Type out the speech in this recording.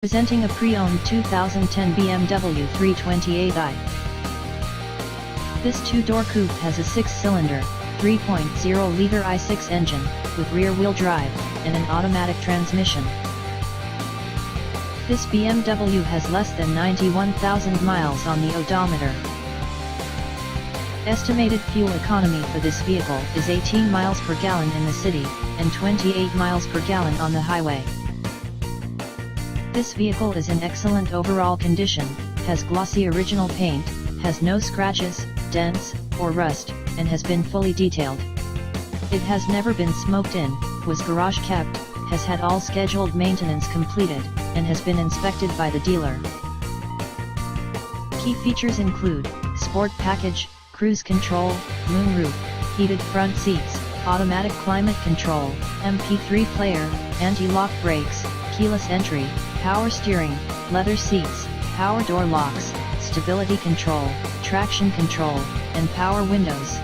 Presenting a pre-owned 2010 BMW 328i. This two-door coupe has a 6-cylinder, 3.0-liter i6 engine, with rear-wheel drive, and an automatic transmission. This BMW has less than 91,000 miles on the odometer. Estimated fuel economy for this vehicle is 18 miles per gallon in the city, and 28 miles per gallon on the highway. This vehicle is in excellent overall condition, has glossy original paint, has no scratches, dents, or rust, and has been fully detailed. It has never been smoked in, was garage kept, has had all scheduled maintenance completed, and has been inspected by the dealer. Key features include Sport Package, Cruise Control, Moonroof, heated front seats, automatic climate control, MP3 player, anti-lock brakes, keyless entry, power steering, leather seats, power door locks, stability control, traction control, and power windows.